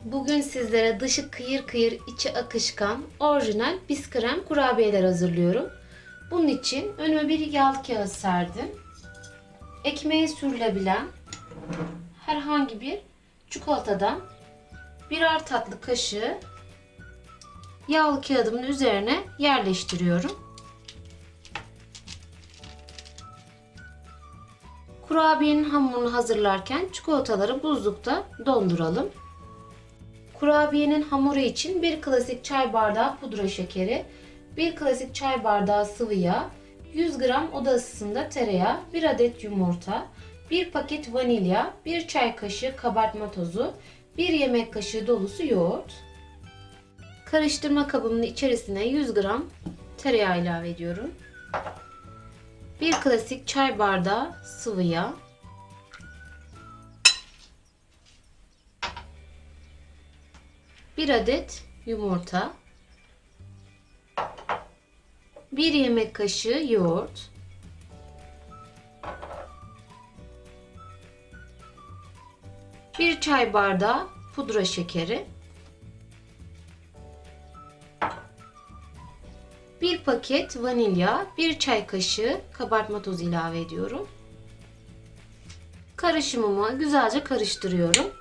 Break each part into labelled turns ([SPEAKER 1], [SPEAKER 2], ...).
[SPEAKER 1] Bugün sizlere dışı kıyır kıyır, içi akışkan, orijinal biskrem kurabiyeler hazırlıyorum. Bunun için önüme bir yağlı kağıt serdim. Ekmeğe sürülebilen herhangi bir çikolatadan birer tatlı kaşığı yağlı kağıdımın üzerine yerleştiriyorum. Kurabiyenin hamurunu hazırlarken çikolataları buzlukta donduralım. Kurabiyenin hamuru için 1 klasik çay bardağı pudra şekeri, 1 klasik çay bardağı sıvı yağ, 100 gram oda ısısında tereyağı, 1 adet yumurta, 1 paket vanilya, 1 çay kaşığı kabartma tozu, 1 yemek kaşığı dolusu yoğurt. Karıştırma kabımın içerisine 100 gram tereyağı ilave ediyorum. 1 klasik çay bardağı sıvı yağ, 1 adet yumurta, 1 yemek kaşığı yoğurt, 1 çay bardağı pudra şekeri, 1 paket vanilya, 1 çay kaşığı kabartma tozu ilave ediyorum. Karışımımı güzelce karıştırıyorum.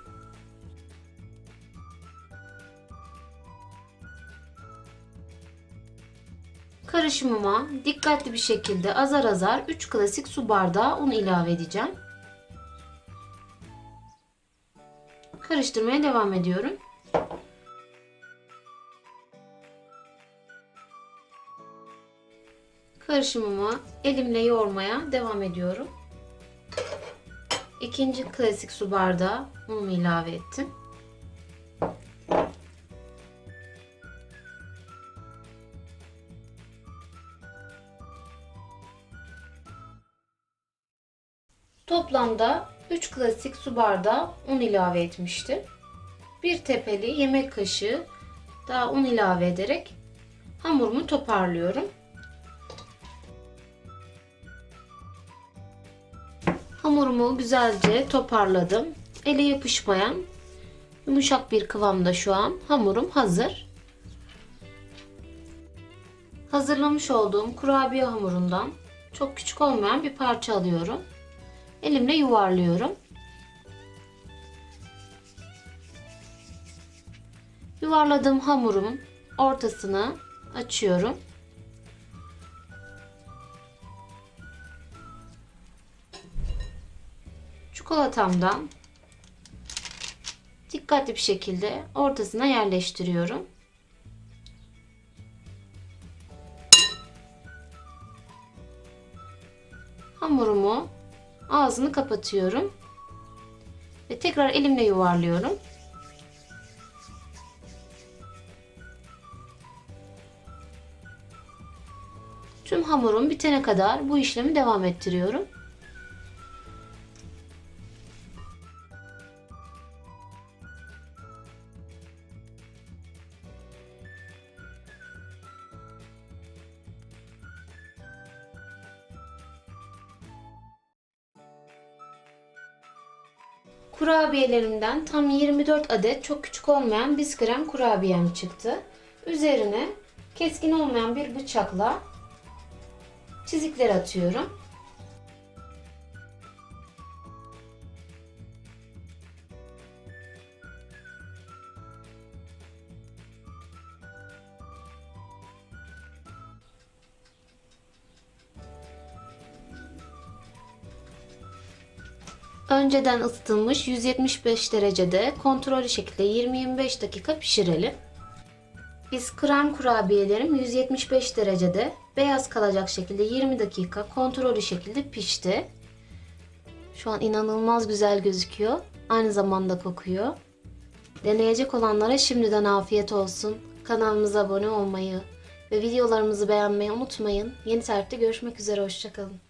[SPEAKER 1] Karışımıma dikkatli bir şekilde azar azar 3 klasik su bardağı un ilave edeceğim. Karıştırmaya devam ediyorum. Karışımımı elimle yoğurmaya devam ediyorum. 2. klasik su bardağı unumu ilave ettim. Toplamda 3 klasik su bardağı un ilave etmiştim. 1 tepeli yemek kaşığı daha un ilave ederek hamurumu toparlıyorum. Hamurumu güzelce toparladım. Ele yapışmayan yumuşak bir kıvamda şu an. Hamurum hazır. Hazırlamış olduğum kurabiye hamurundan çok küçük olmayan bir parça alıyorum. Elimle yuvarlıyorum. Yuvarladığım hamurumun ortasını açıyorum. Çikolatamdan dikkatli bir şekilde ortasına yerleştiriyorum. Hamurumu ağzını kapatıyorum ve tekrar elimle yuvarlıyorum. Tüm hamurum bitene kadar bu işlemi devam ettiriyorum. Kurabiyelerimden tam 24 adet çok küçük olmayan biskrem kurabiyem çıktı. Üzerine keskin olmayan bir bıçakla çizikler atıyorum. Önceden ısıtılmış 175 derecede kontrollü şekilde 20-25 dakika pişirelim. Biz krem kurabiyelerim 175 derecede beyaz kalacak şekilde 20 dakika kontrollü şekilde pişti. Şu an inanılmaz güzel gözüküyor. Aynı zamanda kokuyor. Deneyecek olanlara şimdiden afiyet olsun. Kanalımıza abone olmayı ve videolarımızı beğenmeyi unutmayın. Yeni tarifte görüşmek üzere. Hoşça kalın.